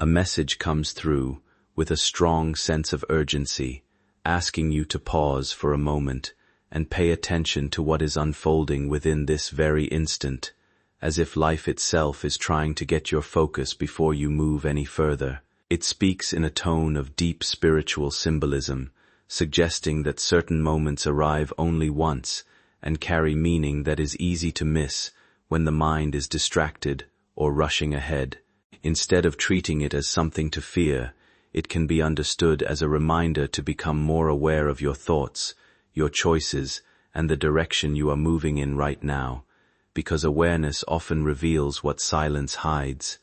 A message comes through with a strong sense of urgency, asking you to pause for a moment and pay attention to what is unfolding within this very instant, as if life itself is trying to get your focus before you move any further. It speaks in a tone of deep spiritual symbolism, suggesting that certain moments arrive only once and carry meaning that is easy to miss when the mind is distracted or rushing ahead. Instead of treating it as something to fear, it can be understood as a reminder to become more aware of your thoughts, your choices, and the direction you are moving in right now, because awareness often reveals what silence hides.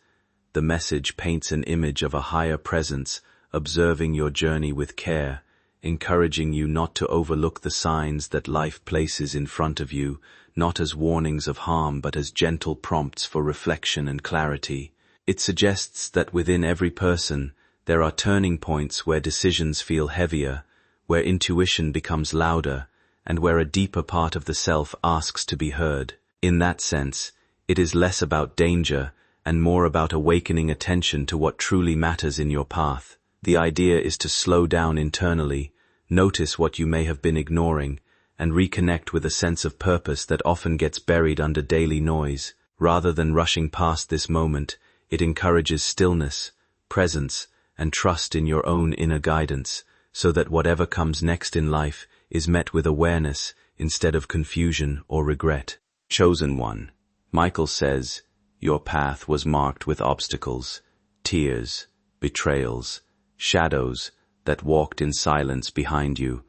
The message paints an image of a higher presence observing your journey with care, encouraging you not to overlook the signs that life places in front of you, not as warnings of harm but as gentle prompts for reflection and clarity. It suggests that within every person there are turning points where decisions feel heavier, where intuition becomes louder, and where a deeper part of the self asks to be heard. In that sense, it is less about danger and more about awakening attention to what truly matters in your path. The idea is to slow down internally, notice what you may have been ignoring, and reconnect with a sense of purpose that often gets buried under daily noise. Rather than rushing past this moment, it encourages stillness, presence, and trust in your own inner guidance, so that whatever comes next in life is met with awareness instead of confusion or regret. Chosen one. Michael says, your path was marked with obstacles, tears, betrayals, shadows that walked in silence behind you,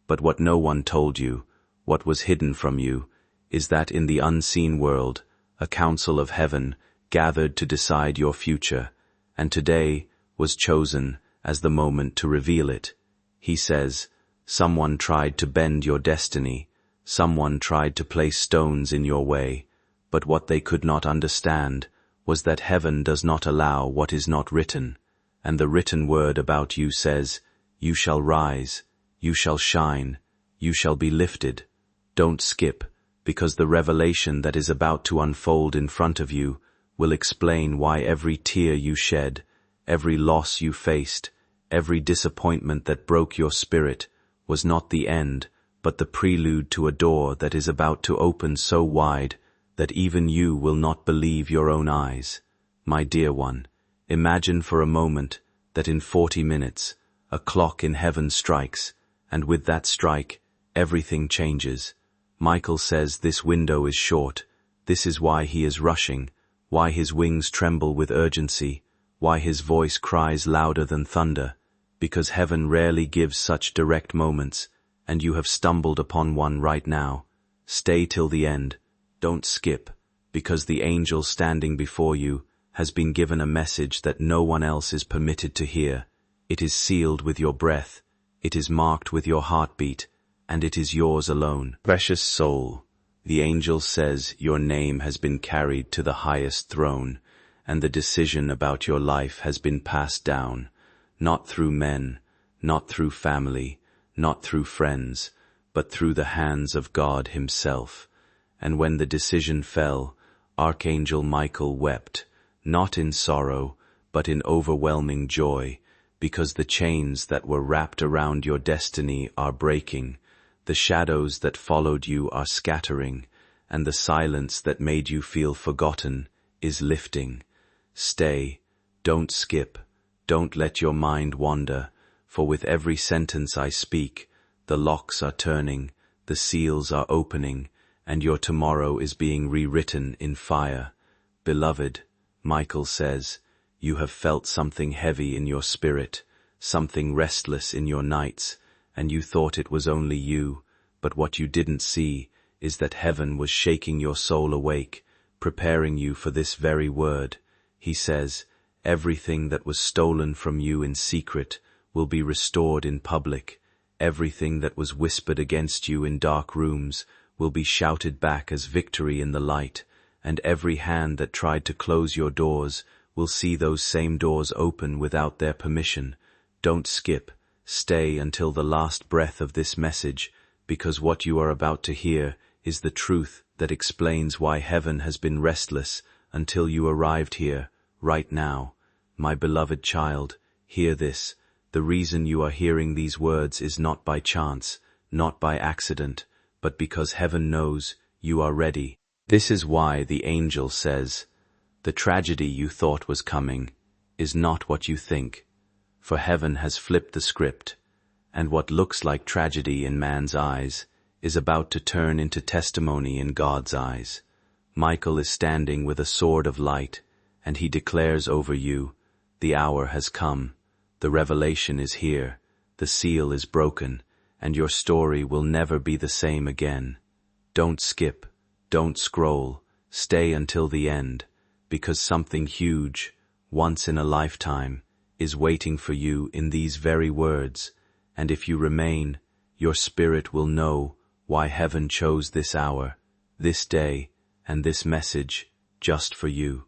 but what no one told you, what was hidden from you, is that in the unseen world, a council of heaven gathered to decide your future, and today was chosen as the moment to reveal it. He says, someone tried to bend your destiny, someone tried to place stones in your way, but what they could not understand was that heaven does not allow what is not written, and the written word about you says, you shall rise, you shall shine, you shall be lifted. Don't skip, because the revelation that is about to unfold in front of you will explain why every tear you shed, every loss you faced, every disappointment that broke your spirit was not the end, but the prelude to a door that is about to open so wide that even you will not believe your own eyes. My dear one, imagine for a moment that in 40 minutes a clock in heaven strikes, and with that strike, everything changes. Michael says this window is short. This is why he is rushing, why his wings tremble with urgency, why his voice cries louder than thunder, because heaven rarely gives such direct moments, and you have stumbled upon one right now. Stay till the end. Don't skip, because the angel standing before you has been given a message that no one else is permitted to hear. It is sealed with your breath, it is marked with your heartbeat, and it is yours alone. Precious soul, the angel says your name has been carried to the highest throne, and the decision about your life has been passed down, not through men, not through family, not through friends, but through the hands of God himself. And when the decision fell, Archangel Michael wept, not in sorrow, but in overwhelming joy, because the chains that were wrapped around your destiny are breaking, the shadows that followed you are scattering, and the silence that made you feel forgotten is lifting. Stay, don't skip, don't let your mind wander, for with every sentence I speak, the locks are turning, the seals are opening, and your tomorrow is being rewritten in fire. Beloved, Michael says, you have felt something heavy in your spirit, something restless in your nights, and you thought it was only you, but what you didn't see is that heaven was shaking your soul awake, preparing you for this very word. He says, everything that was stolen from you in secret will be restored in public. Everything that was whispered against you in dark rooms will be shouted back as victory in the light, and every hand that tried to close your doors will see those same doors open without their permission. Don't skip, stay until the last breath of this message, because what you are about to hear is the truth that explains why heaven has been restless until you arrived here, right now. My beloved child, hear this. The reason you are hearing these words is not by chance, not by accident, but because heaven knows you are ready. This is why the angel says, the tragedy you thought was coming is not what you think, for heaven has flipped the script, and what looks like tragedy in man's eyes is about to turn into testimony in God's eyes. Michael is standing with a sword of light, and he declares over you, the hour has come, the revelation is here, the seal is broken, and your story will never be the same again. Don't skip, don't scroll, stay until the end, because something huge, once in a lifetime, is waiting for you in these very words, and if you remain, your spirit will know why heaven chose this hour, this day, and this message just for you.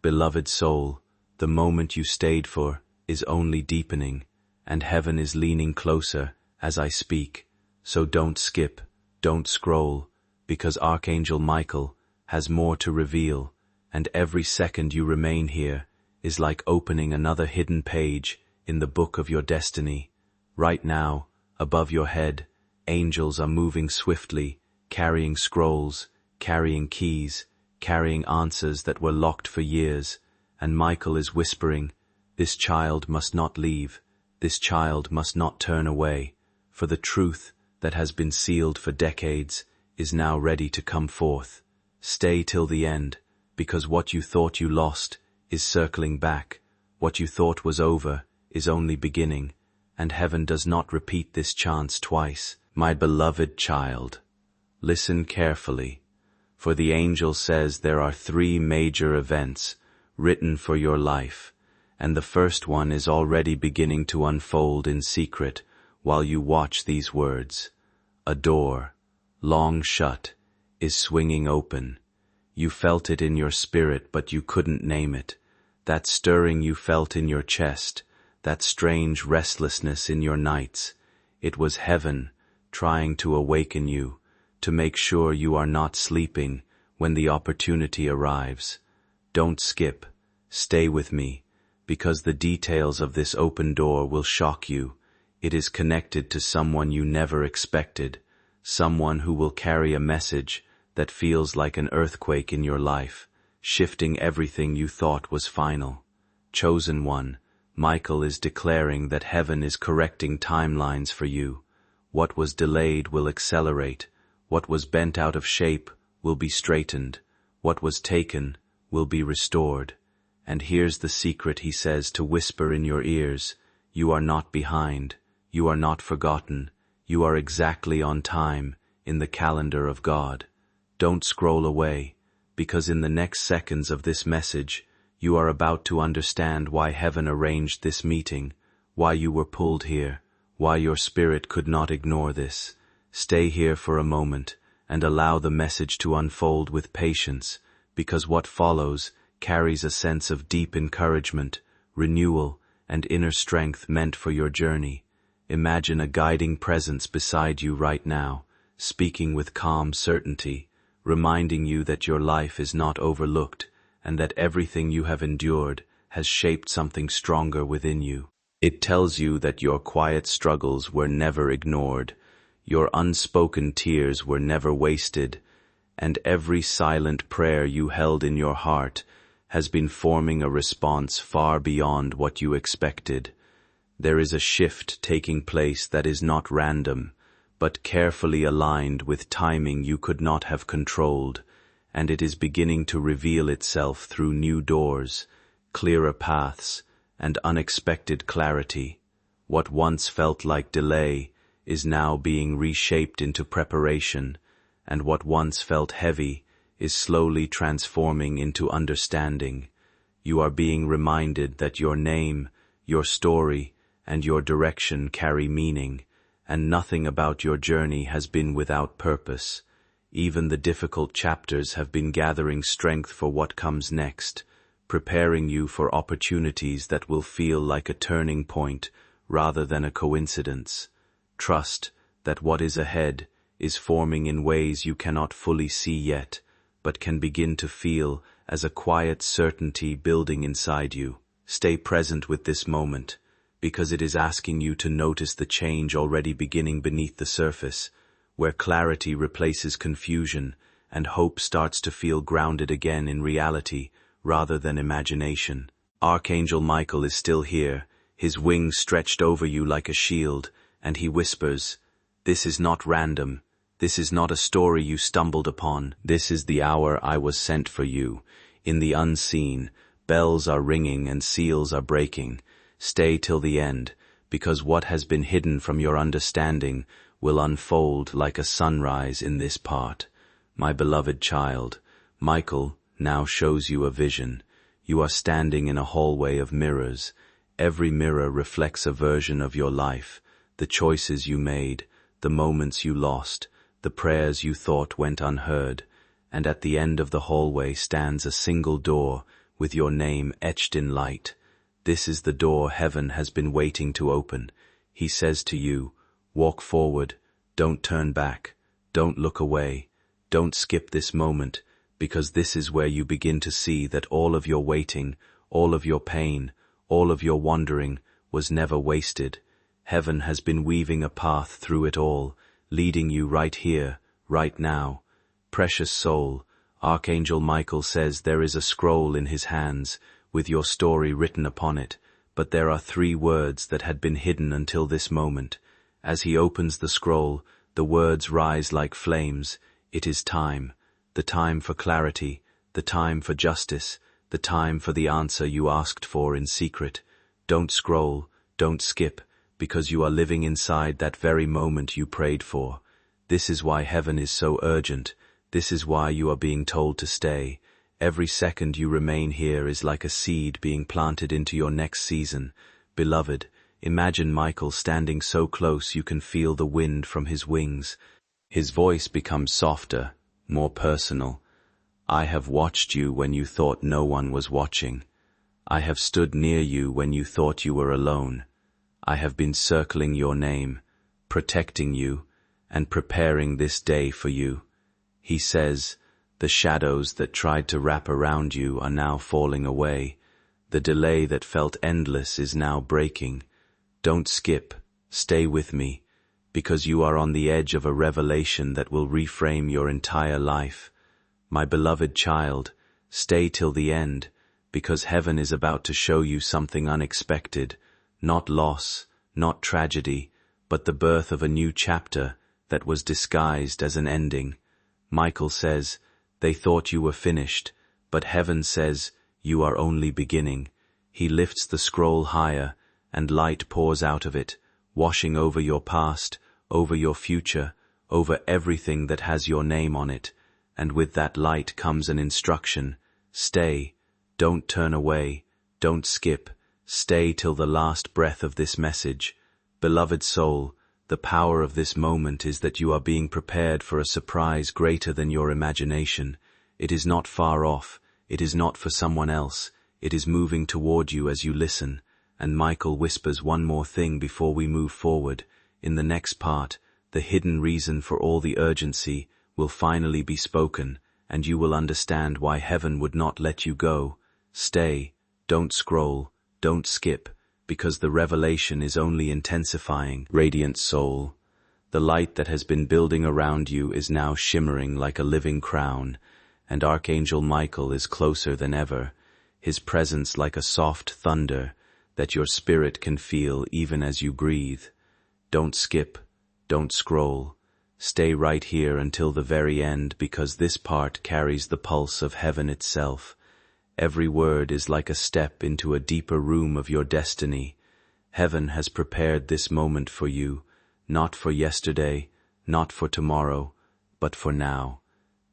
Beloved soul, the moment you stayed for is only deepening, and heaven is leaning closer as I speak. So don't skip, don't scroll, because Archangel Michael has more to reveal, and every second you remain here is like opening another hidden page in the book of your destiny. Right now, above your head, angels are moving swiftly, carrying scrolls, carrying keys, carrying answers that were locked for years, and Michael is whispering, this child must not leave, this child must not turn away, for the truth that has been sealed for decades is now ready to come forth. Stay till the end, because what you thought you lost is circling back, what you thought was over is only beginning, and heaven does not repeat this chance twice. My beloved child, listen carefully, for the angel says there are 3 major events written for your life, and the first one is already beginning to unfold in secret while you watch these words. A door, long shut, is swinging open. You felt it in your spirit, but you couldn't name it. That stirring you felt in your chest, that strange restlessness in your nights, it was heaven trying to awaken you, to make sure you are not sleeping when the opportunity arrives. Don't skip, stay with me, because the details of this open door will shock you. It is connected to someone you never expected, someone who will carry a message that feels like an earthquake in your life, shifting everything you thought was final. Chosen one, Michael is declaring that heaven is correcting timelines for you. What was delayed will accelerate. What was bent out of shape will be straightened. What was taken will be restored. And here's the secret he says to whisper in your ears. You are not behind. You are not forgotten. You are exactly on time in the calendar of God. Don't scroll away, because in the next seconds of this message, you are about to understand why heaven arranged this meeting, why you were pulled here, why your spirit could not ignore this. Stay here for a moment and allow the message to unfold with patience, because what follows carries a sense of deep encouragement, renewal, and inner strength meant for your journey. Imagine a guiding presence beside you right now, speaking with calm certainty, reminding you that your life is not overlooked and that everything you have endured has shaped something stronger within you. It tells you that your quiet struggles were never ignored, your unspoken tears were never wasted, and every silent prayer you held in your heart has been forming a response far beyond what you expected. There is a shift taking place that is not random, but carefully aligned with timing you could not have controlled, and it is beginning to reveal itself through new doors, clearer paths, and unexpected clarity. What once felt like delay is now being reshaped into preparation, and what once felt heavy is slowly transforming into understanding. You are being reminded that your name, your story, and your direction carry meaning, and nothing about your journey has been without purpose. Even the difficult chapters have been gathering strength for what comes next, preparing you for opportunities that will feel like a turning point rather than a coincidence. Trust that what is ahead is forming in ways you cannot fully see yet, but can begin to feel as a quiet certainty building inside you. Stay present with this moment, because it is asking you to notice the change already beginning beneath the surface, where clarity replaces confusion and hope starts to feel grounded again in reality rather than imagination. Archangel Michael is still here, his wings stretched over you like a shield, and he whispers, "This is not random. This is not a story you stumbled upon. This is the hour I was sent for you. In the unseen, bells are ringing and seals are breaking. Stay till the end, because what has been hidden from your understanding will unfold like a sunrise in this part. My beloved child, Michael now shows you a vision. You are standing in a hallway of mirrors. Every mirror reflects a version of your life, the choices you made, the moments you lost, the prayers you thought went unheard, and at the end of the hallway stands a single door with your name etched in light. This is the door heaven has been waiting to open. He says to you, walk forward, don't turn back, don't look away, don't skip this moment, because this is where you begin to see that all of your waiting, all of your pain, all of your wandering was never wasted. Heaven has been weaving a path through it all, leading you right here, right now. Precious soul, Archangel Michael says there is a scroll in his hands, with your story written upon it, but there are 3 words that had been hidden until this moment. As he opens the scroll, the words rise like flames. It is time, the time for clarity, the time for justice, the time for the answer you asked for in secret. Don't scroll, don't skip, because you are living inside that very moment you prayed for. This is why heaven is so urgent. This is why you are being told to stay. Every second you remain here is like a seed being planted into your next season. Beloved, imagine Michael standing so close you can feel the wind from his wings. His voice becomes softer, more personal. I have watched you when you thought no one was watching. I have stood near you when you thought you were alone. I have been circling your name, protecting you, and preparing this day for you. He says, the shadows that tried to wrap around you are now falling away. The delay that felt endless is now breaking. Don't skip, stay with me, because you are on the edge of a revelation that will reframe your entire life. My beloved child, stay till the end, because heaven is about to show you something unexpected, not loss, not tragedy, but the birth of a new chapter that was disguised as an ending. Michael says, they thought you were finished, but heaven says, you are only beginning. He lifts the scroll higher, and light pours out of it, washing over your past, over your future, over everything that has your name on it. And with that light comes an instruction. Stay, don't turn away, don't skip, stay till the last breath of this message. Beloved soul, the power of this moment is that you are being prepared for a surprise greater than your imagination. It is not far off, it is not for someone else, it is moving toward you as you listen. And Michael whispers one more thing before we move forward. In the next part, the hidden reason for all the urgency will finally be spoken, and you will understand why heaven would not let you go. Stay, don't scroll, don't skip, because the revelation is only intensifying. Radiant soul, the light that has been building around you is now shimmering like a living crown, and Archangel Michael is closer than ever, his presence like a soft thunder that your spirit can feel even as you breathe. Don't skip, don't scroll. Stay right here until the very end, because this part carries the pulse of heaven itself. Every word is like a step into a deeper room of your destiny. Heaven has prepared this moment for you, not for yesterday, not for tomorrow, but for now.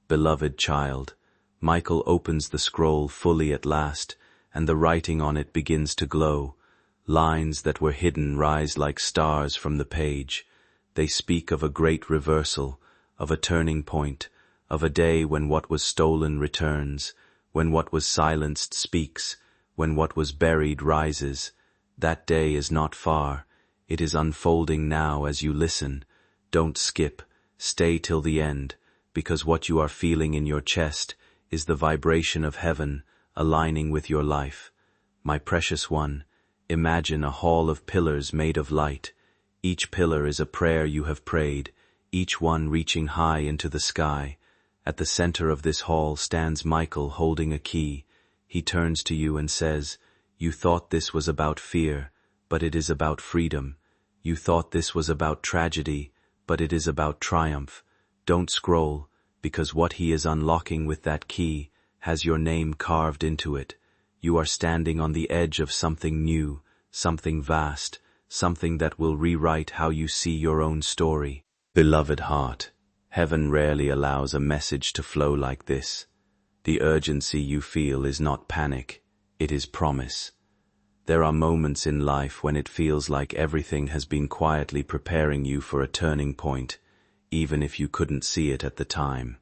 Beloved child, Michael opens the scroll fully at last, and the writing on it begins to glow. Lines that were hidden rise like stars from the page. They speak of a great reversal, of a turning point, of a day when what was stolen returns, when what was silenced speaks, when what was buried rises. That day is not far. It is unfolding now as you listen. Don't skip. Stay till the end, because what you are feeling in your chest is the vibration of heaven aligning with your life. My precious one, imagine a hall of pillars made of light. Each pillar is a prayer you have prayed, each one reaching high into the sky. At the center of this hall stands Michael holding a key. He turns to you and says, "You thought this was about fear, but it is about freedom. You thought this was about tragedy, but it is about triumph. Don't scroll, because what he is unlocking with that key has your name carved into it. You are standing on the edge of something new, something vast, something that will rewrite how you see your own story." Beloved heart, heaven rarely allows a message to flow like this. The urgency you feel is not panic, it is promise. There are moments in life when it feels like everything has been quietly preparing you for a turning point, even if you couldn't see it at the time.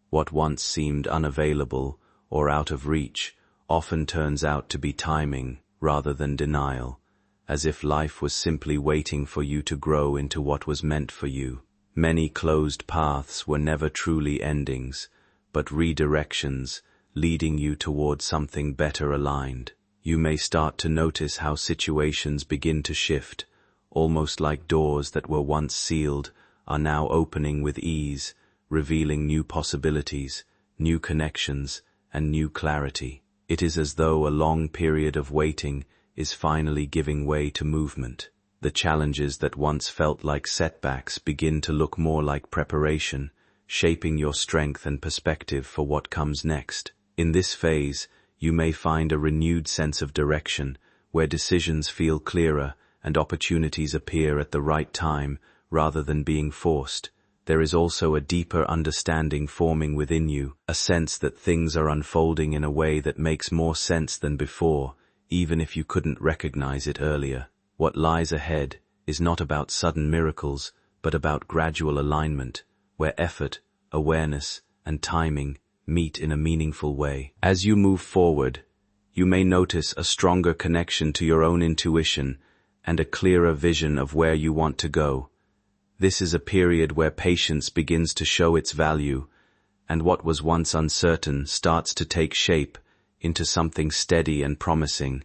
What once seemed unavailable or out of reach often turns out to be timing rather than denial, as if life was simply waiting for you to grow into what was meant for you. Many closed paths were never truly endings, but redirections leading you toward something better aligned. You may start to notice how situations begin to shift, almost like doors that were once sealed are now opening with ease, revealing new possibilities, new connections, and new clarity. It is as though a long period of waiting is finally giving way to movement. The challenges that once felt like setbacks begin to look more like preparation, shaping your strength and perspective for what comes next. In this phase, you may find a renewed sense of direction, where decisions feel clearer and opportunities appear at the right time rather than being forced. There is also a deeper understanding forming within you, a sense that things are unfolding in a way that makes more sense than before, even if you couldn't recognize it earlier. What lies ahead is not about sudden miracles, but about gradual alignment, where effort, awareness, and timing meet in a meaningful way. As you move forward, you may notice a stronger connection to your own intuition and a clearer vision of where you want to go. This is a period where patience begins to show its value, and what was once uncertain starts to take shape into something steady and promising,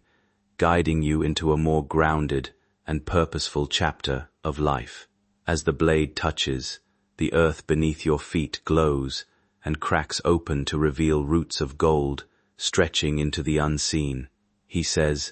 guiding you into a more grounded and purposeful chapter of life. As the blade touches, the earth beneath your feet glows and cracks open to reveal roots of gold stretching into the unseen. He says,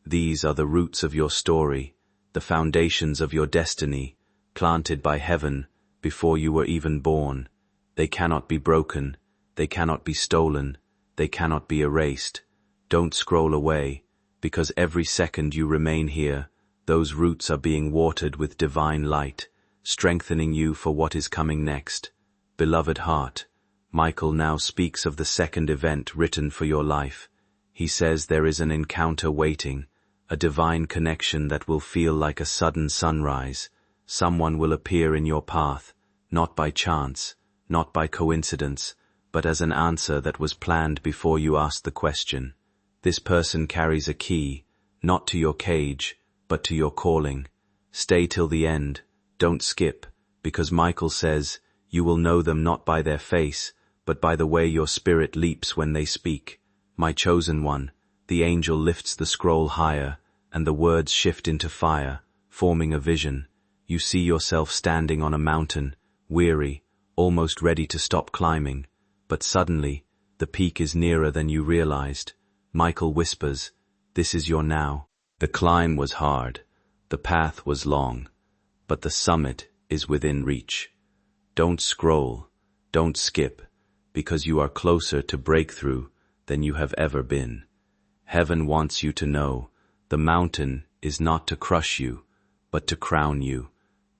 "These are the roots of your story, the foundations of your destiny, planted by heaven before you were even born. They cannot be broken, they cannot be stolen, they cannot be erased. Don't scroll away, because every second you remain here, those roots are being watered with divine light, strengthening you for what is coming next." Beloved heart, Michael now speaks of the second event written for your life. He says there is an encounter waiting, a divine connection that will feel like a sudden sunrise. Someone will appear in your path, not by chance, not by coincidence, but as an answer that was planned before you asked the question. This person carries a key, not to your cage, but to your calling. Stay till the end, don't skip, because Michael says, you will know them not by their face, but by the way your spirit leaps when they speak. My chosen one, the angel lifts the scroll higher, and the words shift into fire, forming a vision. You see yourself standing on a mountain, weary, almost ready to stop climbing, but suddenly, the peak is nearer than you realized. Michael whispers, "This is your now." The climb was hard, the path was long, but the summit is within reach. Don't scroll, don't skip, because you are closer to breakthrough than you have ever been. Heaven wants you to know, the mountain is not to crush you, but to crown you.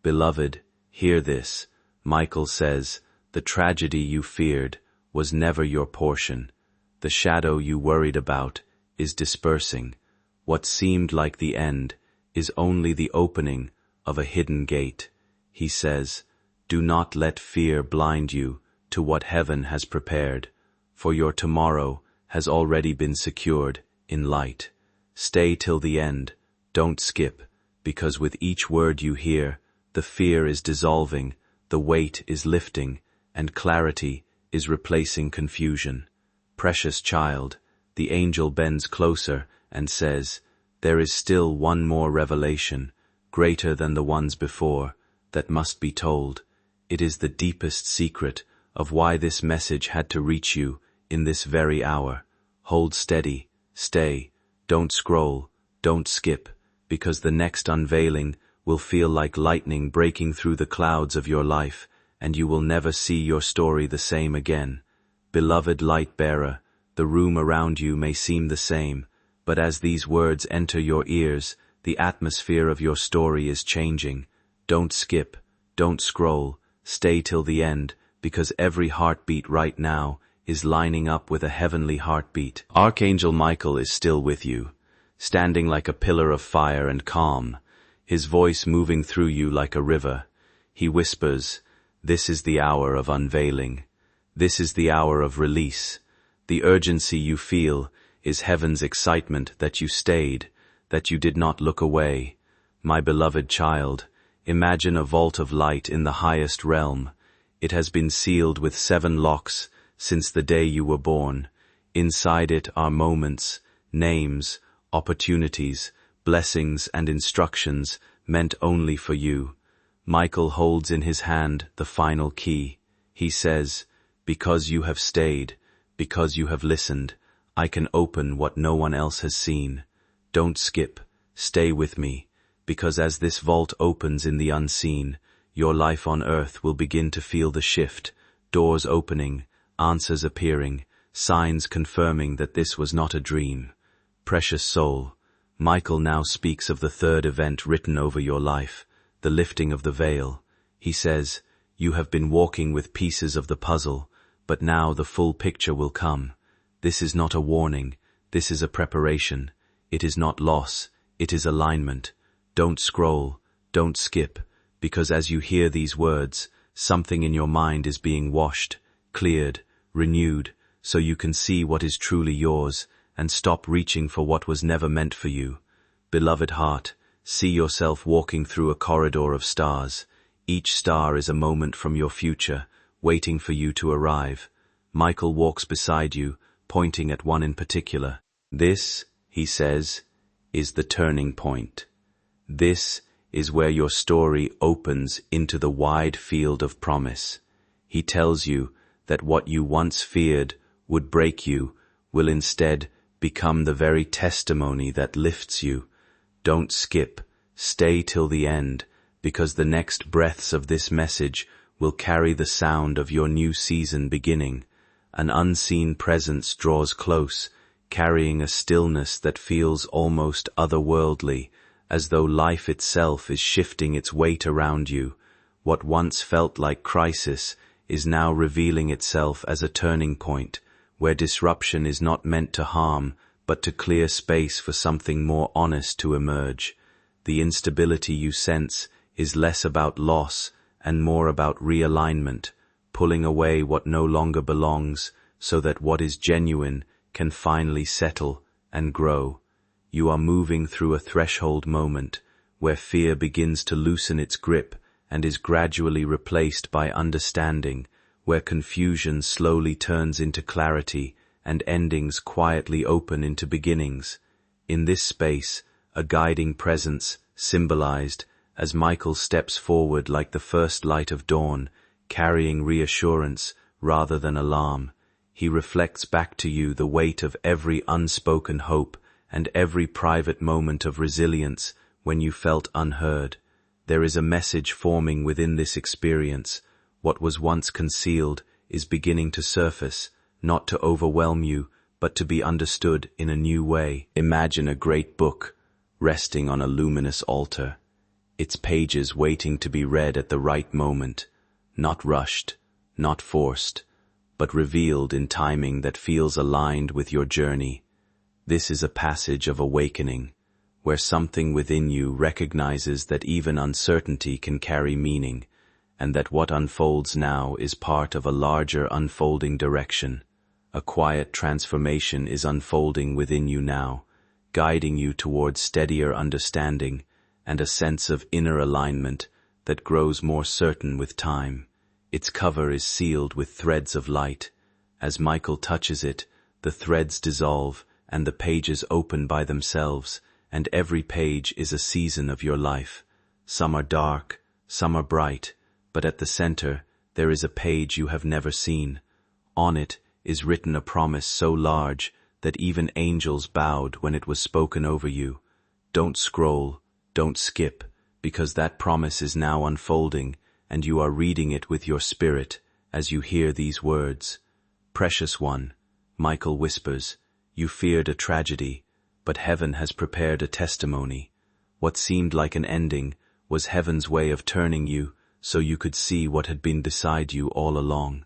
Beloved, hear this. Michael says, the tragedy you feared was never your portion. The shadow you worried about is dispersing. What seemed like the end is only the opening of a hidden gate. He says, do not let fear blind you to what heaven has prepared, for your tomorrow has already been secured in light. Stay till the end, don't skip, because with each word you hear, the fear is dissolving, the weight is lifting, and clarity is replacing confusion. Precious child, the angel bends closer and says, "There is still one more revelation, greater than the ones before, that must be told. It is the deepest secret of why this message had to reach you in this very hour. Hold steady, stay, don't scroll, don't skip, because the next unveiling will feel like lightning breaking through the clouds of your life, and you will never see your story the same again. Beloved light bearer, the room around you may seem the same, but as these words enter your ears, the atmosphere of your story is changing. Don't skip, don't scroll, stay till the end, because every heartbeat right now is lining up with a heavenly heartbeat. Archangel Michael is still with you, standing like a pillar of fire and calm, his voice moving through you like a river. He whispers, "This is the hour of unveiling. This is the hour of release. The urgency you feel is heaven's excitement that you stayed, that you did not look away. My beloved child, imagine a vault of light in the highest realm. It has been sealed with 7 locks since the day you were born. Inside it are moments, names, opportunities, blessings and instructions meant only for you. Michael holds in his hand the final key. He says, "Because you have stayed, because you have listened, I can open what no one else has seen. Don't skip, stay with me, because as this vault opens in the unseen, your life on earth will begin to feel the shift, doors opening, answers appearing, signs confirming that this was not a dream." Precious soul, Michael now speaks of the third event written over your life, the lifting of the veil. He says, "You have been walking with pieces of the puzzle, but now the full picture will come. This is not a warning, this is a preparation. It is not loss, it is alignment. Don't scroll, don't skip, because as you hear these words, something in your mind is being washed, cleared, renewed, so you can see what is truly yours and stop reaching for what was never meant for you. Beloved heart, see yourself walking through a corridor of stars. Each star is a moment from your future, waiting for you to arrive. Michael walks beside you, pointing at one in particular. This, he says, is the turning point. This is where your story opens into the wide field of promise. He tells you that what you once feared would break you will instead become the very testimony that lifts you. Don't skip, stay till the end, because the next breaths of this message will carry the sound of your new season beginning. An unseen presence draws close, carrying a stillness that feels almost otherworldly, as though life itself is shifting its weight around you. What once felt like crisis is now revealing itself as a turning point, where disruption is not meant to harm, but to clear space for something more honest to emerge. The instability you sense is less about loss and more about realignment, pulling away what no longer belongs so that what is genuine can finally settle and grow. You are moving through a threshold moment where fear begins to loosen its grip and is gradually replaced by understanding, where confusion slowly turns into clarity and endings quietly open into beginnings. In this space, a guiding presence symbolized as Michael steps forward like the first light of dawn, carrying reassurance rather than alarm. He reflects back to you the weight of every unspoken hope and every private moment of resilience when you felt unheard. There is a message forming within this experience. What was once concealed is beginning to surface, not to overwhelm you, but to be understood in a new way. Imagine a great book resting on a luminous altar, its pages waiting to be read at the right moment, not rushed, not forced, but revealed in timing that feels aligned with your journey. This is a passage of awakening, where something within you recognizes that even uncertainty can carry meaning, and that what unfolds now is part of a larger unfolding direction. A quiet transformation is unfolding within you now, guiding you towards steadier understanding and a sense of inner alignment that grows more certain with time. Its cover is sealed with threads of light. As Michael touches it, the threads dissolve, and the pages open by themselves, and every page is a season of your life. Some are dark, some are bright, but at the center there is a page you have never seen. On it is written a promise so large that even angels bowed when it was spoken over you. Don't scroll, don't skip, because that promise is now unfolding, and you are reading it with your spirit as you hear these words. Precious one, Michael whispers, you feared a tragedy, but heaven has prepared a testimony. What seemed like an ending was heaven's way of turning you so you could see what had been beside you all along.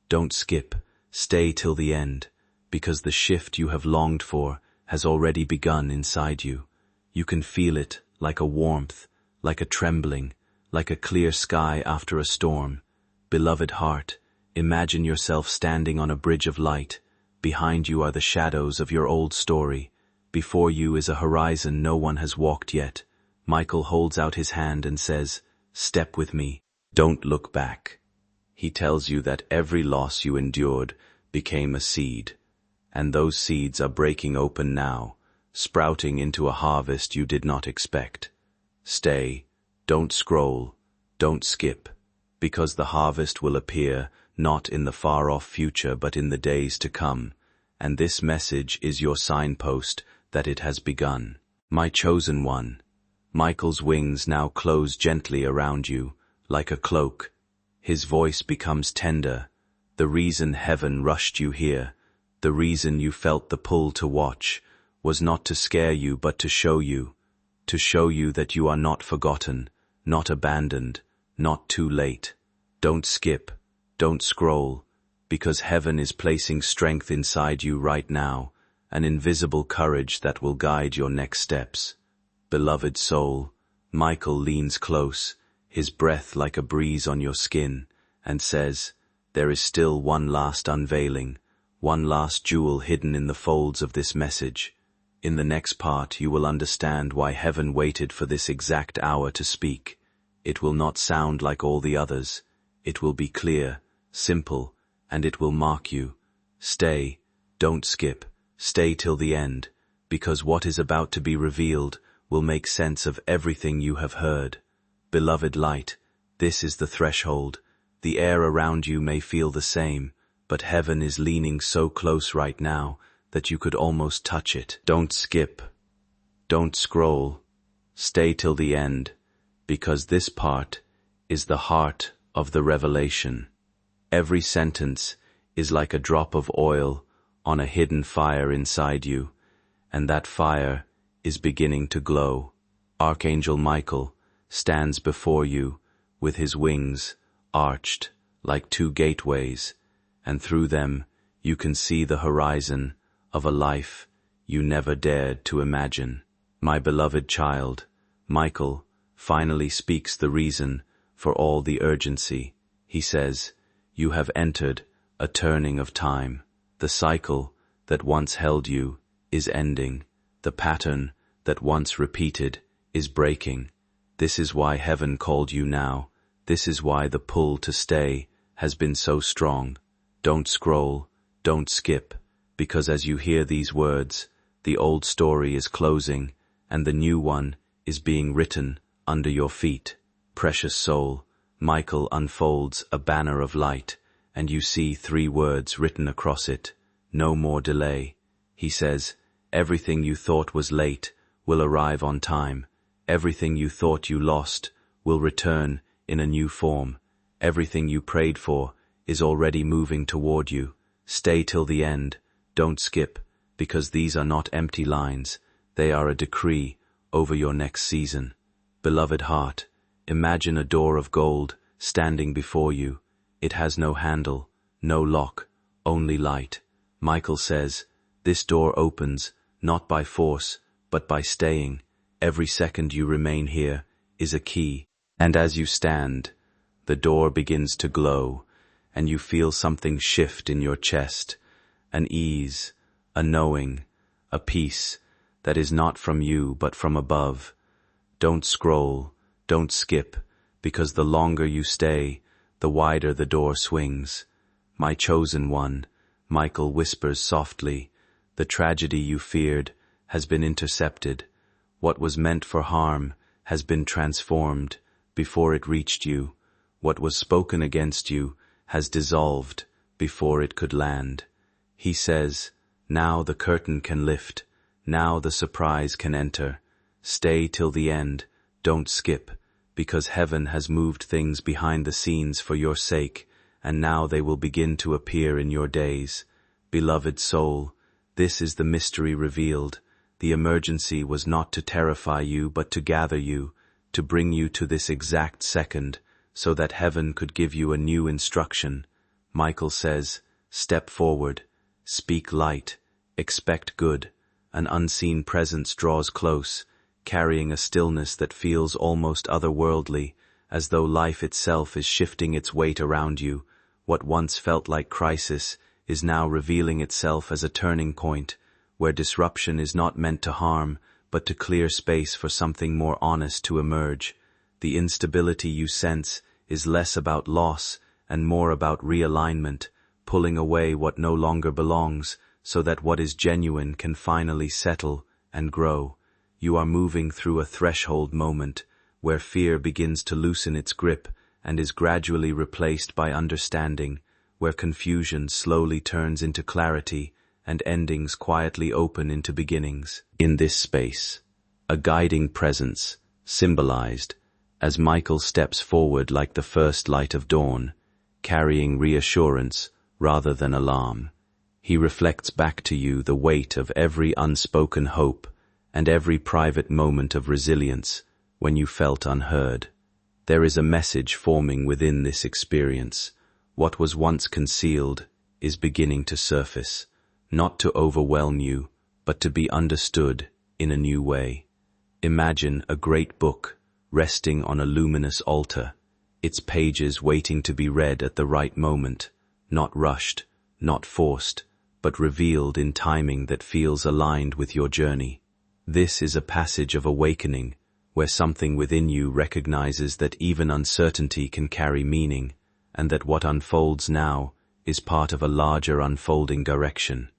Don't skip, stay till the end, because the shift you have longed for has already begun inside you. You can feel it like a warmth, like a trembling, like a clear sky after a storm. Beloved heart, imagine yourself standing on a bridge of light. Behind you are the shadows of your old story. Before you is a horizon no one has walked yet. Michael holds out his hand and says, "Step with me. Don't look back." He tells you that every loss you endured became a seed, and those seeds are breaking open now, sprouting into a harvest you did not expect. Stay, don't scroll, don't skip, because the harvest will appear not in the far-off future but in the days to come, and this message is your signpost that it has begun. My chosen one, Michael's wings now close gently around you, like a cloak. His voice becomes tender. The reason heaven rushed you here, the reason you felt the pull to watch, was not to scare you but to show you that you are not forgotten, not abandoned, not too late. Don't skip, don't scroll, because heaven is placing strength inside you right now, an invisible courage that will guide your next steps. Beloved soul, Michael leans close, his breath like a breeze on your skin, and says, there is still one last unveiling, one last jewel hidden in the folds of this message. In the next part you will understand why heaven waited for this exact hour to speak. It will not sound like all the others. It will be clear, simple, and it will mark you. Stay, don't skip, stay till the end, because what is about to be revealed will make sense of everything you have heard. Beloved light, this is the threshold. The air around you may feel the same, but heaven is leaning so close right now that you could almost touch it. Don't skip. Don't scroll. Stay till the end, because this part is the heart of the revelation. Every sentence is like a drop of oil on a hidden fire inside you, and that fire is beginning to glow. Archangel Michael stands before you with his wings arched like two gateways, and through them you can see the horizon of a life you never dared to imagine. My beloved child, Michael finally speaks the reason for all the urgency. He says, you have entered a turning of time. The cycle that once held you is ending. The pattern that once repeated is breaking. This is why heaven called you now. This is why the pull to stay has been so strong. Don't scroll, don't skip, because as you hear these words, the old story is closing and the new one is being written under your feet. Precious soul, Michael unfolds a banner of light, and you see 3 words written across it: no more delay. He says, everything you thought was late will arrive on time. Everything you thought you lost will return in a new form. Everything you prayed for is already moving toward you. Stay till the end. Don't skip, because these are not empty lines. They are a decree over your next season. Beloved heart, imagine a door of gold standing before you. It has no handle, no lock, only light. Michael says, this door opens not by force, but by staying. Every second you remain here is a key. And as you stand, the door begins to glow, and you feel something shift in your chest, an ease, a knowing, a peace that is not from you but from above. Don't scroll, don't skip, because the longer you stay, the wider the door swings. My chosen one, Michael whispers softly, The tragedy you feared has been intercepted. What was meant for harm has been transformed before it reached you. What was spoken against you has dissolved before it could land. He says, now the curtain can lift. Now the surprise can enter. Stay till the end. Don't skip, because heaven has moved things behind the scenes for your sake, and now they will begin to appear in your days. Beloved soul, this is the mystery revealed. The emergency was not to terrify you, but to gather you, to bring you to this exact second, so that heaven could give you a new instruction. Michael says, step forward, speak light, expect good. An unseen presence draws close, carrying a stillness that feels almost otherworldly, as though life itself is shifting its weight around you. What once felt like crisis is now revealing itself as a turning point, where disruption is not meant to harm, but to clear space for something more honest to emerge. The instability you sense is less about loss and more about realignment, pulling away what no longer belongs, so that what is genuine can finally settle and grow. You are moving through a threshold moment where fear begins to loosen its grip and is gradually replaced by understanding, where confusion slowly turns into clarity and endings quietly open into beginnings. In this space, a guiding presence, symbolized, as Michael steps forward like the first light of dawn, carrying reassurance rather than alarm. He reflects back to you the weight of every unspoken hope and every private moment of resilience when you felt unheard. There is a message forming within this experience. What was once concealed is beginning to surface, not to overwhelm you, but to be understood in a new way. Imagine a great book resting on a luminous altar, its pages waiting to be read at the right moment, not rushed, not forced, but revealed in timing that feels aligned with your journey. This is a passage of awakening, where something within you recognizes that even uncertainty can carry meaning, and that what unfolds now is part of a larger unfolding direction.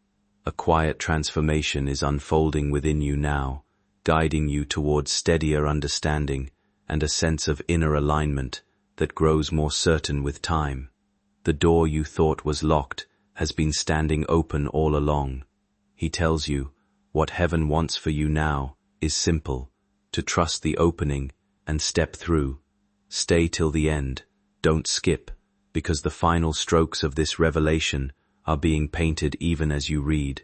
A quiet transformation is unfolding within you now, guiding you towards steadier understanding and a sense of inner alignment that grows more certain with time. The door you thought was locked has been standing open all along. He tells you, what heaven wants for you now is simple, to trust the opening and step through. Stay till the end, don't skip, because the final strokes of this revelation are being painted even as you read.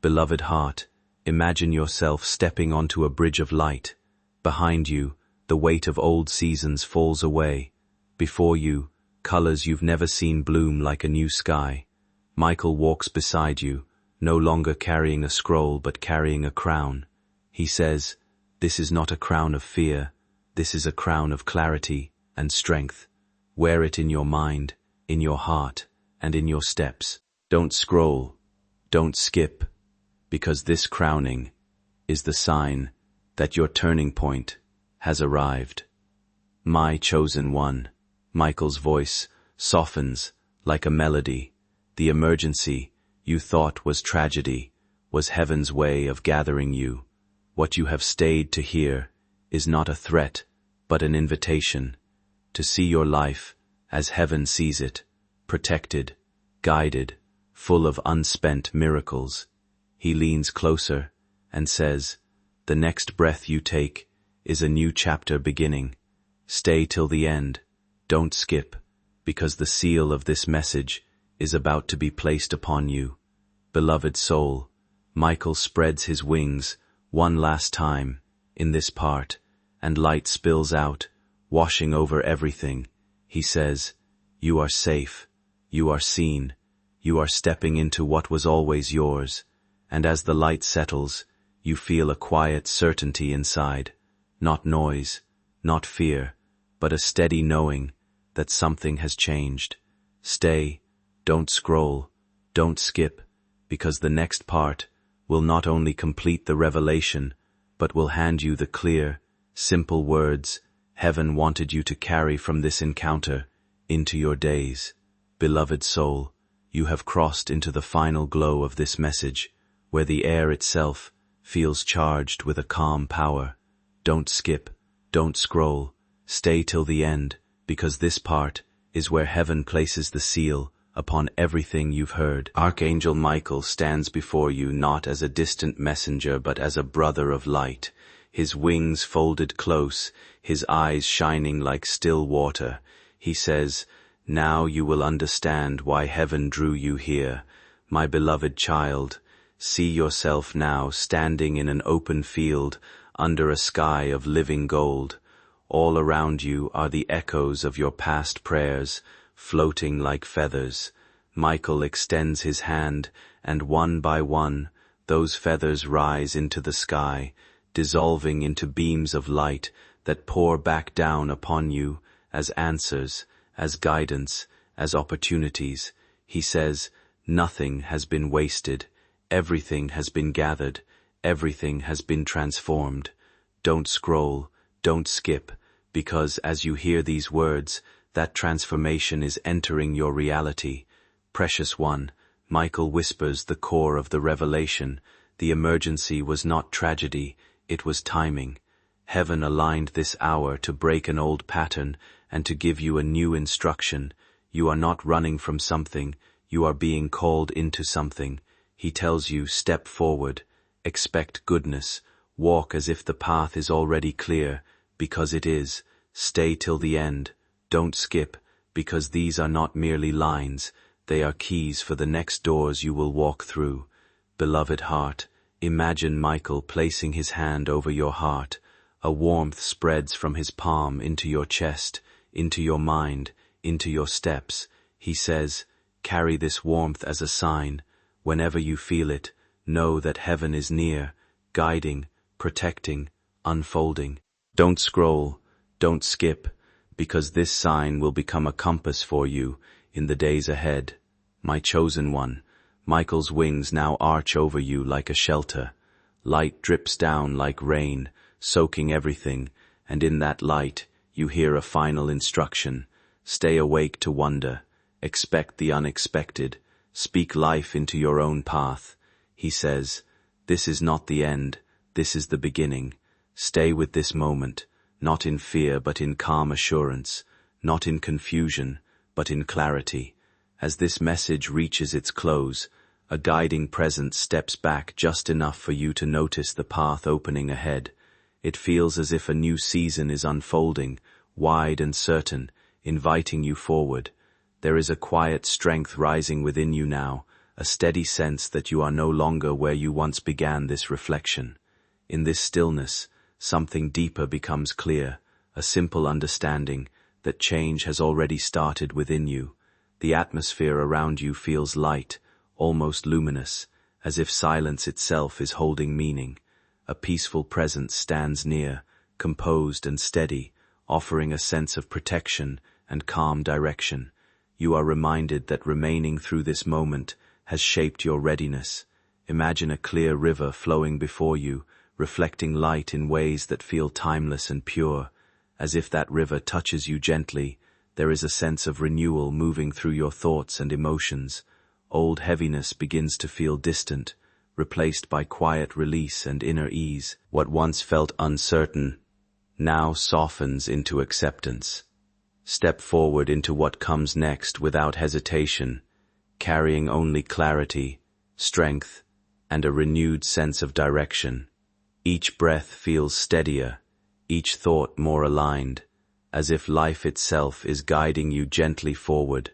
Beloved heart, imagine yourself stepping onto a bridge of light. Behind you, the weight of old seasons falls away. Before you, colors you've never seen bloom like a new sky. Michael walks beside you, no longer carrying a scroll but carrying a crown. He says, this is not a crown of fear, this is a crown of clarity and strength. Wear it in your mind, in your heart, and in your steps. Don't scroll, don't skip, because this crowning is the sign that your turning point has arrived. My chosen one, Michael's voice softens like a melody. The emergency you thought was tragedy was heaven's way of gathering you. What you have stayed to hear is not a threat, but an invitation to see your life as heaven sees it, protected, guided, full of unspent miracles. He leans closer and says, the next breath you take is a new chapter beginning. Stay till the end, don't skip, because the seal of this message is about to be placed upon you. Beloved soul, Michael spreads his wings one last time in this part, and light spills out, washing over everything. He says, you are safe, you are seen, you are stepping into what was always yours, and as the light settles, you feel a quiet certainty inside, not noise, not fear, but a steady knowing that something has changed. Stay, don't scroll, don't skip, because the next part will not only complete the revelation, but will hand you the clear, simple words heaven wanted you to carry from this encounter into your days. Beloved soul, you have crossed into the final glow of this message, where the air itself feels charged with a calm power. Don't skip, don't scroll, stay till the end, because this part is where heaven places the seal upon everything you've heard. Archangel Michael stands before you not as a distant messenger but as a brother of light, his wings folded close, his eyes shining like still water. He says, "Now you will understand why heaven drew you here. My beloved child, see yourself now standing in an open field under a sky of living gold. All around you are the echoes of your past prayers, floating like feathers." Michael extends his hand, and one by one, those feathers rise into the sky, dissolving into beams of light that pour back down upon you as answers, as guidance, as opportunities. He says, nothing has been wasted, everything has been gathered, everything has been transformed. Don't scroll, don't skip, because as you hear these words, that transformation is entering your reality. Precious one, Michael whispers the core of the revelation. The emergency was not tragedy, it was timing. Heaven aligned this hour to break an old pattern and to give you a new instruction. You are not running from something, you are being called into something. He tells you, step forward, expect goodness, walk as if the path is already clear, because it is. Stay till the end, don't skip, because these are not merely lines, they are keys for the next doors you will walk through. Beloved heart, imagine Michael placing his hand over your heart. A warmth spreads from his palm into your chest, into your mind, into your steps. He says, carry this warmth as a sign. Whenever you feel it, know that heaven is near, guiding, protecting, unfolding. Don't scroll, don't skip, because this sign will become a compass for you in the days ahead. My chosen one, Michael's wings now arch over you like a shelter. Light drips down like rain, soaking everything, and in that light you hear a final instruction. Stay awake to wonder, expect the unexpected, speak life into your own path. He says, this is not the end, this is the beginning. Stay with this moment, not in fear but in calm assurance, not in confusion but in clarity. As this message reaches its close, a guiding presence steps back just enough for you to notice the path opening ahead. It feels as if a new season is unfolding, wide and certain, inviting you forward. There is a quiet strength rising within you now, a steady sense that you are no longer where you once began this reflection. In this stillness, something deeper becomes clear, a simple understanding that change has already started within you. The atmosphere around you feels light, almost luminous, as if silence itself is holding meaning. A peaceful presence stands near, composed and steady, offering a sense of protection and calm direction. You are reminded that remaining through this moment has shaped your readiness. Imagine a clear river flowing before you, reflecting light in ways that feel timeless and pure. As if that river touches you gently, there is a sense of renewal moving through your thoughts and emotions. Old heaviness begins to feel distant, replaced by quiet release and inner ease. What once felt uncertain now softens into acceptance. Step forward into what comes next without hesitation, carrying only clarity, strength, and a renewed sense of direction. Each breath feels steadier, each thought more aligned, as if life itself is guiding you gently forward.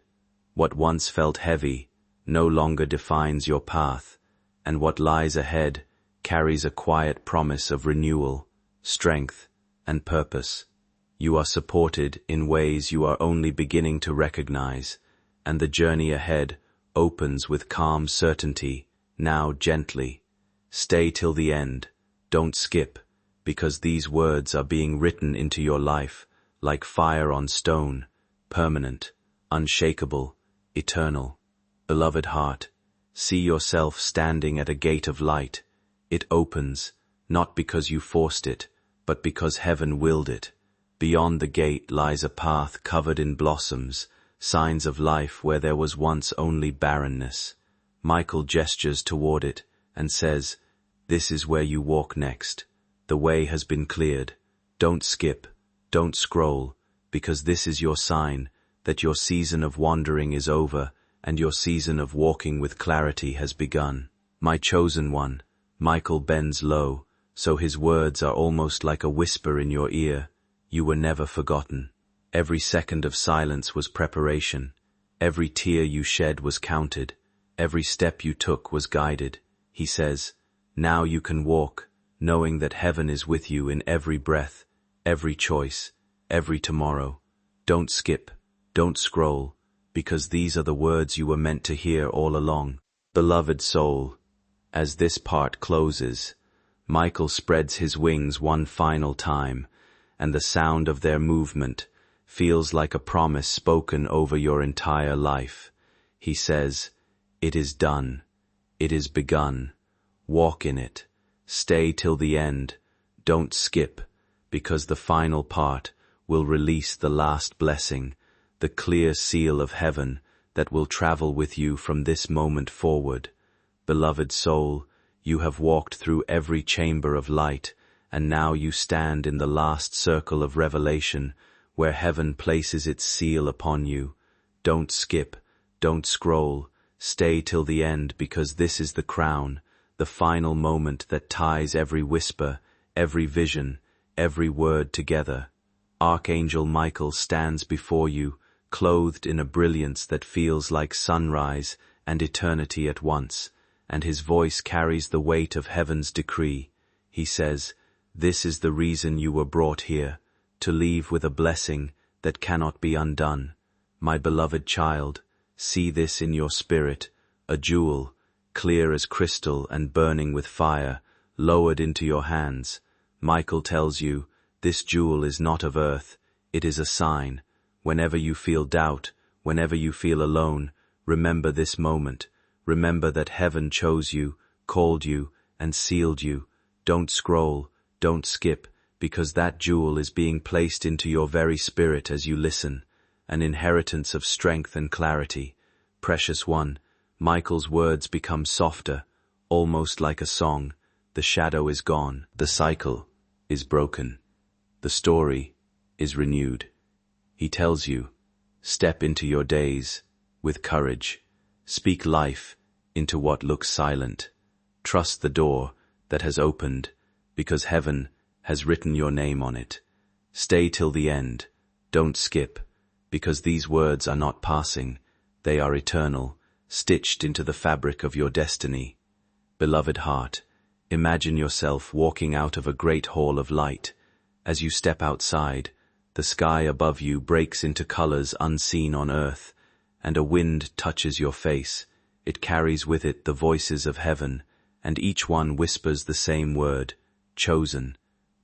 What once felt heavy no longer defines your path, and what lies ahead carries a quiet promise of renewal, strength, and purpose. You are supported in ways you are only beginning to recognize, and the journey ahead opens with calm certainty, now gently. Stay till the end, don't skip, because these words are being written into your life like fire on stone, permanent, unshakable, eternal. Beloved heart, see yourself standing at a gate of light. It opens, not because you forced it, but because heaven willed it. Beyond the gate lies a path covered in blossoms, signs of life where there was once only barrenness. Michael gestures toward it, and says, "This is where you walk next. The way has been cleared. Don't skip, don't scroll, because this is your sign that your season of wandering is over and your season of walking with clarity has begun." My chosen one, Michael bends low, so his words are almost like a whisper in your ear. You were never forgotten. Every second of silence was preparation. Every tear you shed was counted. Every step you took was guided. He says, "Now you can walk, knowing that heaven is with you in every breath, every choice, every tomorrow. Don't skip, don't scroll, because these are the words you were meant to hear all along." Beloved soul, as this part closes, Michael spreads his wings one final time, and the sound of their movement feels like a promise spoken over your entire life. He says, "It is done. It is begun. Walk in it. Stay till the end. Don't skip, because the final part will release the last blessing, the clear seal of heaven that will travel with you from this moment forward." Beloved soul, you have walked through every chamber of light, and now you stand in the last circle of revelation, where heaven places its seal upon you. Don't skip, don't scroll, stay till the end, because this is the crown, the final moment that ties every whisper, every vision, every word together. Archangel Michael stands before you, clothed in a brilliance that feels like sunrise and eternity at once, and his voice carries the weight of heaven's decree. He says, "This is the reason you were brought here, to leave with a blessing that cannot be undone. My beloved child, see this in your spirit, a jewel, clear as crystal and burning with fire, lowered into your hands. Michael tells you, this jewel is not of earth, it is a sign. Whenever you feel doubt, whenever you feel alone, remember this moment. Remember that heaven chose you, called you, and sealed you. Don't scroll, don't skip, because that jewel is being placed into your very spirit as you listen, an inheritance of strength and clarity. Precious one, Michael's words become softer, almost like a song. The shadow is gone, the cycle is broken, the story is renewed. He tells you, step into your days with courage, speak life into what looks silent, trust the door that has opened, because heaven has written your name on it. Stay till the end, don't skip, because these words are not passing, they are eternal, stitched into the fabric of your destiny. Beloved heart, imagine yourself walking out of a great hall of light. As you step outside, the sky above you breaks into colors unseen on earth, and a wind touches your face. It carries with it the voices of heaven, and each one whispers the same word, chosen.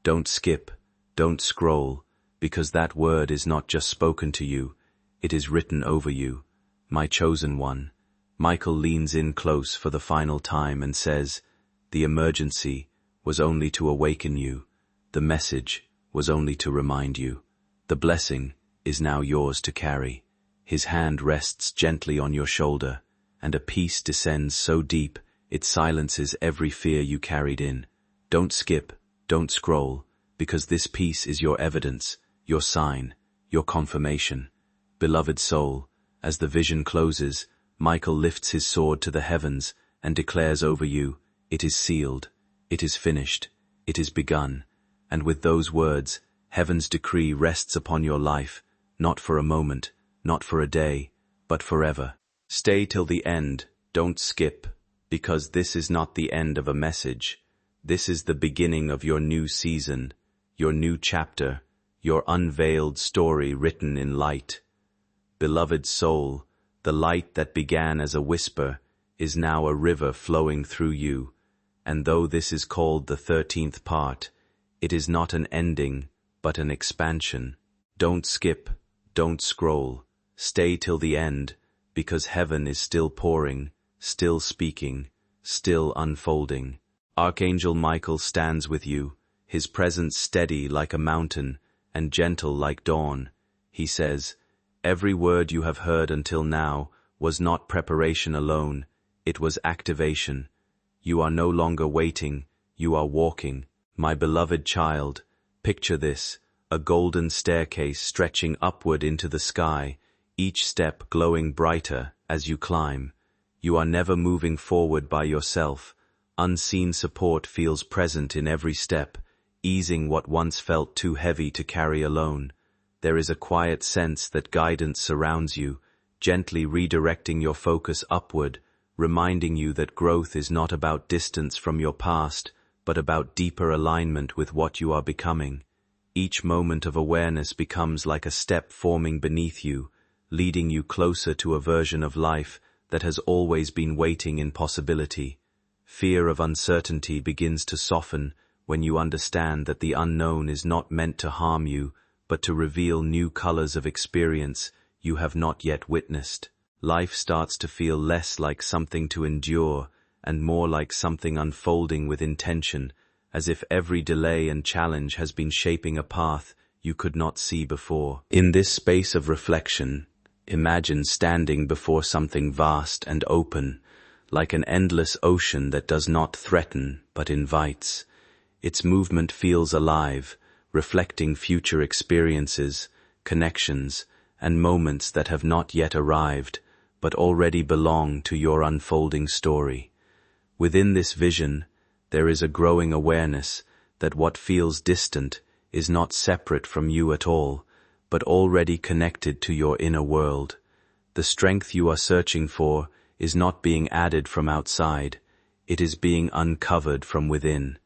Don't skip, don't scroll, because that word is not just spoken to you, it is written over you. My chosen one. Michael leans in close for the final time and says, the emergency was only to awaken you. The message was only to remind you. The blessing is now yours to carry. His hand rests gently on your shoulder, and a peace descends so deep it silences every fear you carried in. Don't skip, don't scroll, because this peace is your evidence, your sign, your confirmation. Beloved soul, as the vision closes, Michael lifts his sword to the heavens and declares over you, it is sealed, it is finished, it is begun. And with those words, heaven's decree rests upon your life, not for a moment, not for a day, but forever. Stay till the end, don't skip, because this is not the end of a message. This is the beginning of your new season, your new chapter, your unveiled story written in light. Beloved soul, the light that began as a whisper is now a river flowing through you, and though this is called the 13th part, it is not an ending, but an expansion. Don't skip, don't scroll, stay till the end, because heaven is still pouring, still speaking, still unfolding. Archangel Michael stands with you, his presence steady like a mountain and gentle like dawn. He says, every word you have heard until now was not preparation alone, it was activation. You are no longer waiting, you are walking. My beloved child, picture this, a golden staircase stretching upward into the sky, each step glowing brighter as you climb. You are never moving forward by yourself. Unseen support feels present in every step, easing what once felt too heavy to carry alone. There is a quiet sense that guidance surrounds you, gently redirecting your focus upward, reminding you that growth is not about distance from your past, but about deeper alignment with what you are becoming. Each moment of awareness becomes like a step forming beneath you, leading you closer to a version of life that has always been waiting in possibility. Fear of uncertainty begins to soften when you understand that the unknown is not meant to harm you, but to reveal new colors of experience you have not yet witnessed. Life starts to feel less like something to endure and more like something unfolding with intention, as if every delay and challenge has been shaping a path you could not see before. In this space of reflection, imagine standing before something vast and open, like an endless ocean that does not threaten but invites. Its movement feels alive, reflecting future experiences, connections, and moments that have not yet arrived, but already belong to your unfolding story. Within this vision, there is a growing awareness that what feels distant is not separate from you at all, but already connected to your inner world. The strength you are searching for is not being added from outside, it is being uncovered from within.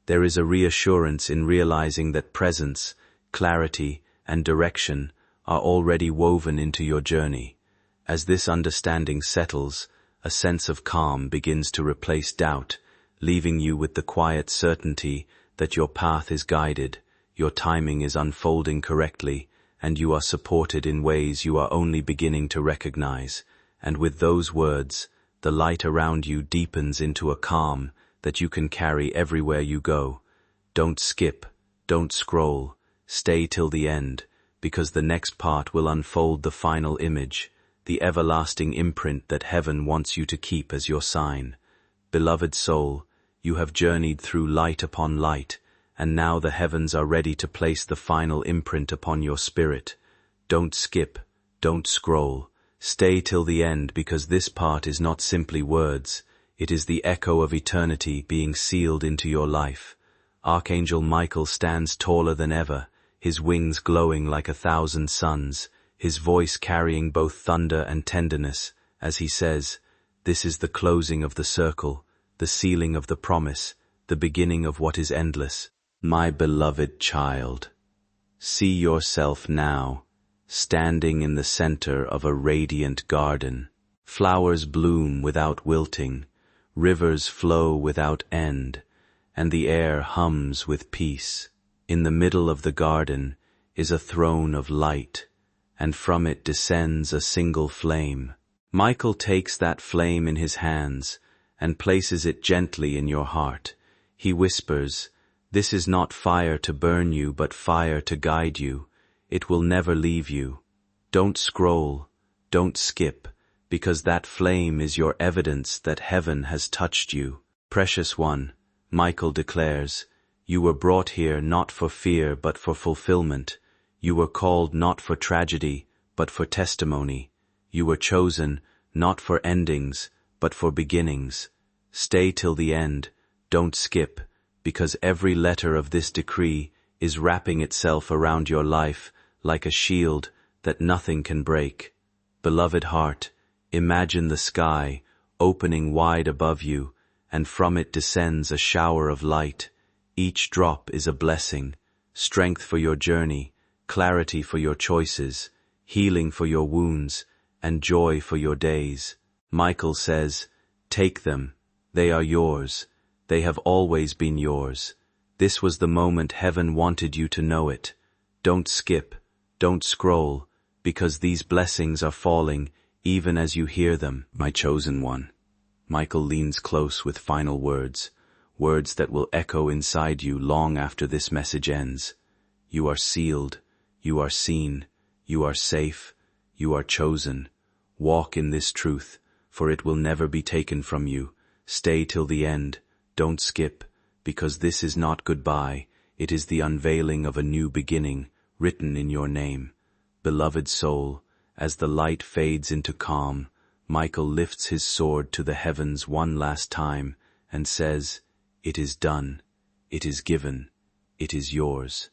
There is a reassurance in realizing that presence, clarity, and direction are already woven into your journey. As this understanding settles, a sense of calm begins to replace doubt, leaving you with the quiet certainty that your path is guided, your timing is unfolding correctly, and you are supported in ways you are only beginning to recognize. And with those words, the light around you deepens into a calm that you can carry everywhere you go. Don't skip, don't scroll, stay till the end, because the next part will unfold the final image, the everlasting imprint that heaven wants you to keep as your sign. Beloved soul, you have journeyed through light upon light, and now the heavens are ready to place the final imprint upon your spirit. Don't skip, don't scroll, stay till the end, because this part is not simply words, it is the echo of eternity being sealed into your life. Archangel Michael stands taller than ever, his wings glowing like 1,000 suns, his voice carrying both thunder and tenderness, as he says, "This is the closing of the circle, the sealing of the promise, the beginning of what is endless." My beloved child, see yourself now, standing in the center of a radiant garden. Flowers bloom without wilting, rivers flow without end, and the air hums with peace. In the middle of the garden is a throne of light, and from it descends a single flame. Michael takes that flame in his hands and places it gently in your heart. He whispers, "This is not fire to burn you, but fire to guide you. It will never leave you. Don't scroll, don't skip, because that flame is your evidence that heaven has touched you." Precious one, Michael declares, you were brought here not for fear but for fulfillment. You were called not for tragedy but for testimony. You were chosen not for endings but for beginnings. Stay till the end, don't skip, because every letter of this decree is wrapping itself around your life like a shield that nothing can break. Beloved heart, imagine the sky opening wide above you, and from it descends a shower of light. Each drop is a blessing, strength for your journey, clarity for your choices, healing for your wounds, and joy for your days. Michael says, take them, they are yours, they have always been yours. This was the moment heaven wanted you to know it. Don't skip, don't scroll, because these blessings are falling even as you hear them, my chosen one. Michael leans close with final words, words that will echo inside you long after this message ends. You are sealed, you are seen, you are safe, you are chosen. Walk in this truth, for it will never be taken from you. Stay till the end. Don't skip, because this is not goodbye. It is the unveiling of a new beginning, written in your name. Beloved soul, as the light fades into calm, Michael lifts his sword to the heavens one last time and says, "It is done. It is given. It is yours."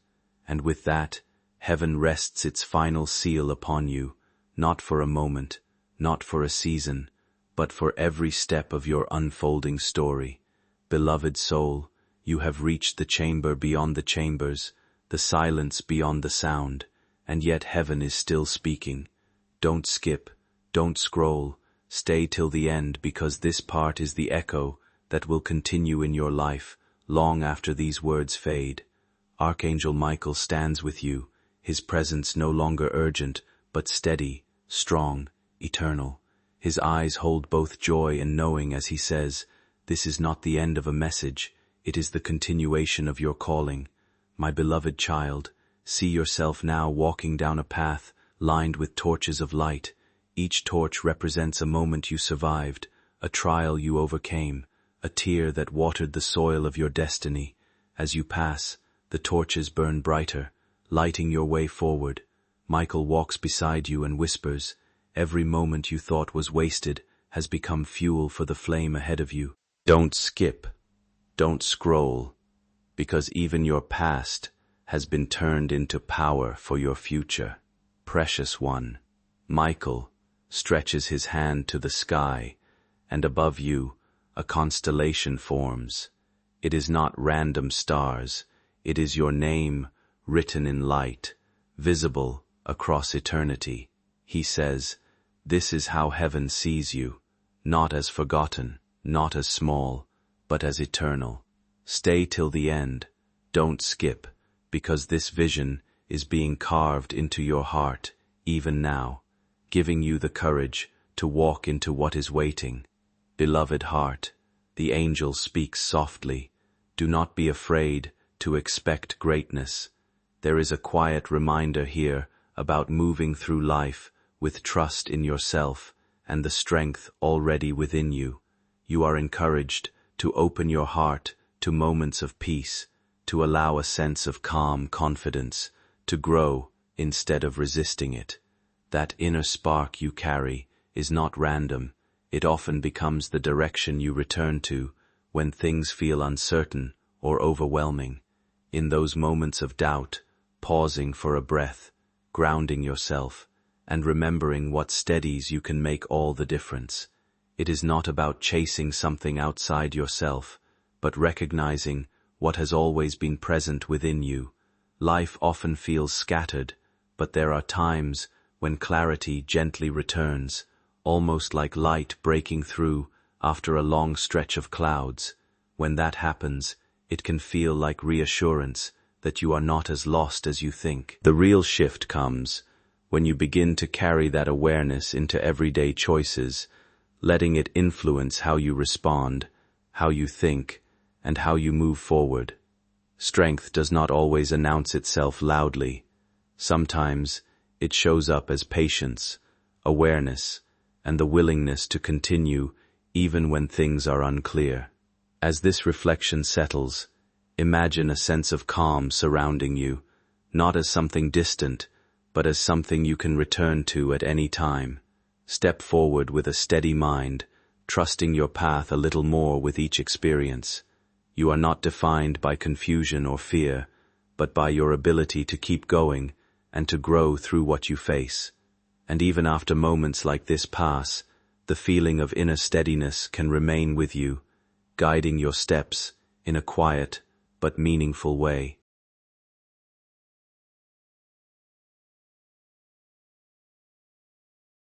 And with that, heaven rests its final seal upon you, not for a moment, not for a season, but for every step of your unfolding story. Beloved soul, you have reached the chamber beyond the chambers, the silence beyond the sound, and yet heaven is still speaking. Don't skip, don't scroll, stay till the end, because this part is the echo that will continue in your life long after these words fade. Archangel Michael stands with you, his presence no longer urgent, but steady, strong, eternal. His eyes hold both joy and knowing as he says, "This is not the end of a message, it is the continuation of your calling. My beloved child, see yourself now walking down a path lined with torches of light. Each torch represents a moment you survived, a trial you overcame, a tear that watered the soil of your destiny. As you pass, the torches burn brighter, lighting your way forward. Michael walks beside you and whispers, "Every moment you thought was wasted has become fuel for the flame ahead of you." Don't skip, don't scroll, because even your past has been turned into power for your future. Precious one, Michael stretches his hand to the sky, and above you a constellation forms. It is not random stars, it is your name written in light, visible across eternity. He says, "This is how heaven sees you, not as forgotten, not as small, but as eternal." Stay till the end, don't skip, because this vision is being carved into your heart even now, giving you the courage to walk into what is waiting. Beloved heart, the angel speaks softly. Do not be afraid to expect greatness. There is a quiet reminder here about moving through life with trust in yourself and the strength already within you. You are encouraged to open your heart to moments of peace, to allow a sense of calm confidence, to grow instead of resisting it. That inner spark you carry is not random. It often becomes the direction you return to when things feel uncertain or overwhelming. In those moments of doubt, pausing for a breath, grounding yourself, and remembering what steadies you can make all the difference. It is not about chasing something outside yourself, but recognizing what has always been present within you. Life often feels scattered, but there are times when clarity gently returns, almost like light breaking through after a long stretch of clouds. When that happens, it can feel like reassurance that you are not as lost as you think. The real shift comes when you begin to carry that awareness into everyday choices, letting it influence how you respond, how you think, and how you move forward. Strength does not always announce itself loudly. Sometimes it shows up as patience, awareness, and the willingness to continue even when things are unclear. As this reflection settles, imagine a sense of calm surrounding you, not as something distant, but as something you can return to at any time. Step forward with a steady mind, trusting your path a little more with each experience. You are not defined by confusion or fear, but by your ability to keep going and to grow through what you face. And even after moments like this pass, the feeling of inner steadiness can remain with you, guiding your steps in a quiet but meaningful way.